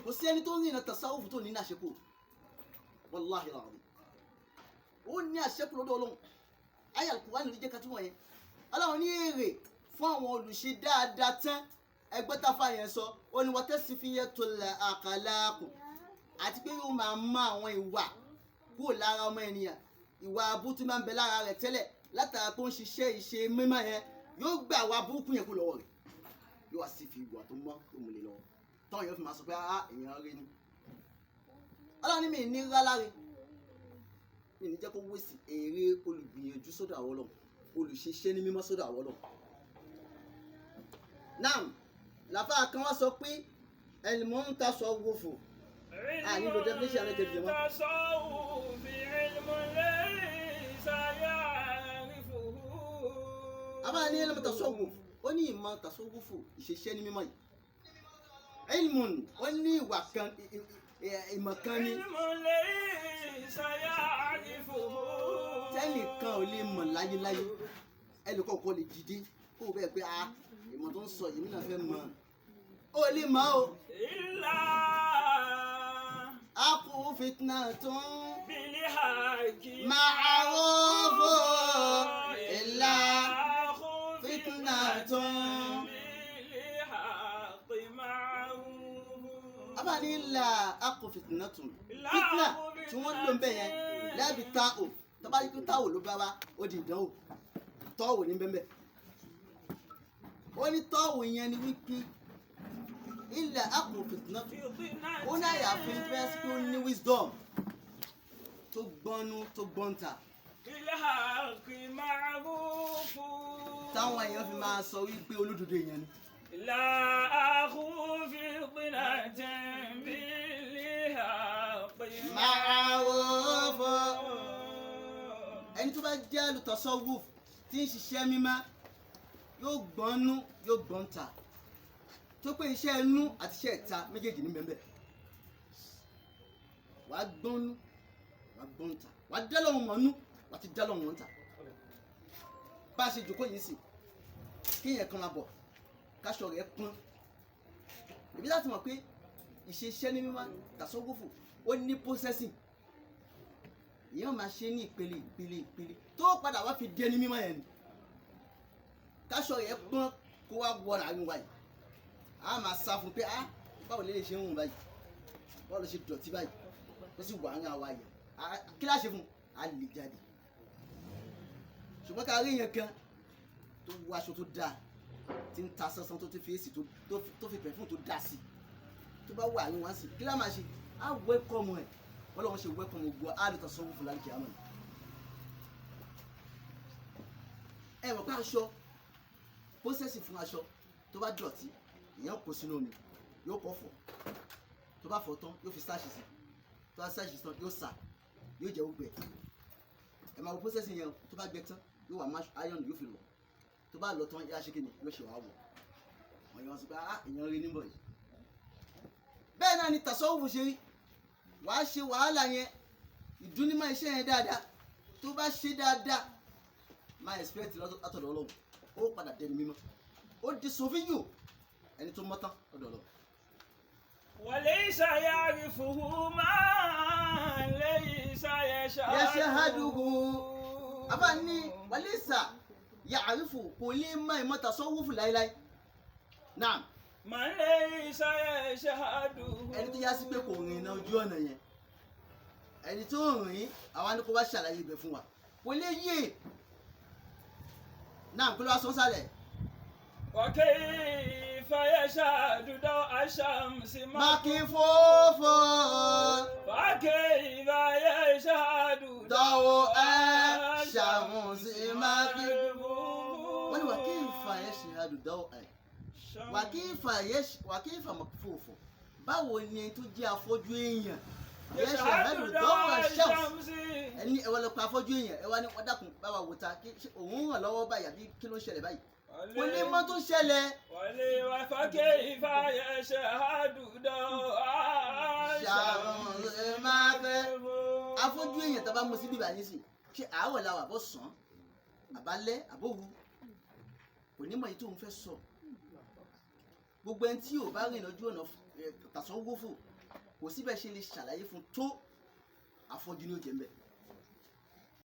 kò sí ẹni tó ní ìrìnà tasawuf tó ní àṣepò wàláhì alazim ó ní àṣepò lọ́dọ̀ Ọlọ́run ayé Al-Qur'an ní jẹ́ ká túmọ̀ yẹn Ọlọ́run ní èrè fún àwọn olùṣe dáadáa tán ẹgbẹ́ táfà yẹn sọ ó ní watasfiyatul akhlaq àti pé yóò máa mọ àwọn ìwà kúrò lára ọmọ ènìyàn ìwà abútú máa ń bẹ lára rẹ̀ tẹ́lẹ̀ látara pé ó ń ṣiṣẹ́ ìṣe mímọ́ yẹn yóò gbà wá burúkú yẹn kú lọ́wọ́ rẹ̀ yóò wá sí fi ìwà tó mọ́ tó múlẹ̀ lọ́wọ́ tọ́wọ́n yóò fi máa sọ pé èèyàn rí ni Ọlọ́run ní mi ní ráláre mi ní jẹ́ kó wéṣì èrè olùgbìyànjú sọ́dọ̀ àwọn Ọlọ́run olùṣiṣẹ́ ní mímọ́ sọ́dọ̀ àwọn Ọlọ́run. Naam làfà kan wá sọ pé al-muntasawwifu nílò definition rẹ̀ kejì mọ́. Àbá ní al-mutasawwif ó ní ìmọ̀ tasawwufu ìṣiṣẹ́ ní mímọ́ yìí ilmun ó ní ìwà kan ìmọ̀ kan ní tẹ́nìkan ò lè mọ̀ láyéláyé ẹnìkan kò lè dìde kó o bẹ́ẹ̀ pé ìmọ̀ tó ń sọ yìí náà fẹ́ mọ̀ ó lè mọ̀ o. Illa aku fitnatun bil haqi ma'rufu illa fitnatun. Àbá ní ilà aku fitnatun fitna tí wọ́n lò ń bẹ̀ yẹn lẹ́bi táò tọ́ba yìí pé táò ló bá wa ó di ìdánwò tọ́wò ní bẹ́ẹ̀ ó ní tọ́wò yẹn ni wípé ilà aku fitnatun ó ní àyàfi fẹ́ sí pé ó ní wisdom tó gbọ́nú tó gbọ́ntà táwọn èèyàn fi máa sọ wípé olódodo èèyàn ni. La akhufi qinatan bil haqi ma'rufu ẹni tó bá jẹ́ olùtasawwuf tí ń ṣiṣẹ́ mímọ́ yóò gbọ́nú yóò gbọ́ntà tó pé iṣẹ́ inú àti iṣẹ́ ìta méjèèjì ní bẹ́ẹ̀ wàá gbọ́nú wàá gbọ́ntà wàá dẹ́lọ́wọ̀n mọ́nú wàá ti dẹ́lọ́wọ̀n mọ́ntà bá a ṣe jòkó yìí sì kéèyàn kan máa bọ̀ káṣọ rẹ̀ pọ́n ìbí láti mọ̀ pé ìṣiṣẹ́ ní mímọ́ tasawwufu ó ní processing èèyàn máa ṣe ní ìpele tó padà wá fi di ẹni mímọ́ yẹn ni káṣọ rẹ̀ pọ́n kó wá wọ àárín wa yìí a máa sá fún pé báwo lè ṣe ń hùn báyìí báwo lè ṣe dọ̀tí báyìí ó sì wà ní àwa yẹn kí láṣẹ fún a lè jáde ṣùgbọ́n ká rí yẹn kan tó wọ aṣọ tó dáa tí ń ta sánsán tó ti fi èsì tó fi pẹ̀fún tó dá sí tó bá wà ní wá sí kí lá máa ṣe á wẹ́kọ̀mù ẹ̀ wọ́n lọ́wọ́ ṣe wẹ́kọ̀mù gbọ́ á lè tasawwuf fún láti àmọ́ ẹ mọ̀ pé aṣọ pósẹ́sì fún aṣọ tó bá dọ̀tí èèyàn kó sínú omi yóò kọ́ fọ̀ tó bá fọ̀ tán yóò fi sáàṣì sí tó bá sáàṣì tán yóò sà yóò jẹ́ ògbẹ́ ẹ máa wo pósẹ́sì yẹn tó bá gbẹ tán yóò wà má iron yóò fi lọ tó bá lọ tán yá ṣe kí ni yóò ṣe wàá wọ̀ wọ́n yẹn wọ́n sọ pé èèyàn rí níbọ̀ yìí bẹ́ẹ̀ náà ni tasawwuf ṣe rí wàá ṣe wàhálà yẹn ìdúnímọ̀ iṣẹ́ yẹn dáadáa tó bá ṣe dáadáa máa expect látọ̀dọ̀ Ọlọ́run ó padà dẹni mímọ́ ó di sofiyo ẹni tó mọ́tán lọ́dọ̀ Ọlọ́run. walaysa ya'rifuhu man laysa yashahaduhu àbá ní walaysa ya'rifu kò lè mọ ìmọ̀ tasawwuf láíláí náà man laysa yashahaduhu ẹni tó yá sí pé kò rìn náà ojú ọ̀nà yẹn ẹni tó rìn àwa ni kò bá ṣàlàyé ibẹ̀ fún wa kò lè yé náà kí ló wá sọ sálẹ̀. wa kayfa yashhadu daw'a shamsi makifofo wa kayfa yashhadu daw'a shamsi makifofo wọ́n ní wa kayfa yashhadu daw'a wa kayfa makifofo báwo ni tó jẹ́ afọ́jú èèyàn yashhadu daw'a shamsi ẹni ẹwà lọ pa afọ́jú èèyàn ẹwà ní wọ́n dákun báwa wò ta òun ràn lọ́wọ́ báyìí àbí kí ló ń ṣẹlẹ̀ báyìí kò ní mọ́ tó ṣẹlẹ̀. wàlẹ̀ wà fàkẹ́ ìfà yẹsẹ̀ àdùdọ̀ àṣàrùn máa fẹ́ afọ́jú èèyàn tó bá mú sí bíbá yín sí ṣé àárọ̀ làwọn àbọ̀ sàn àbálẹ́ àbòwú kò ní mọ̀ èyí tó ń fẹ́ sọ gbogbo ẹni tí ò bá rìn lójú ọ̀nà tasawwuf tasawufu kò síbẹ̀ ṣe lè ṣàlàyé fún tó àfọ́jú ní òjẹ́ ń bẹ̀.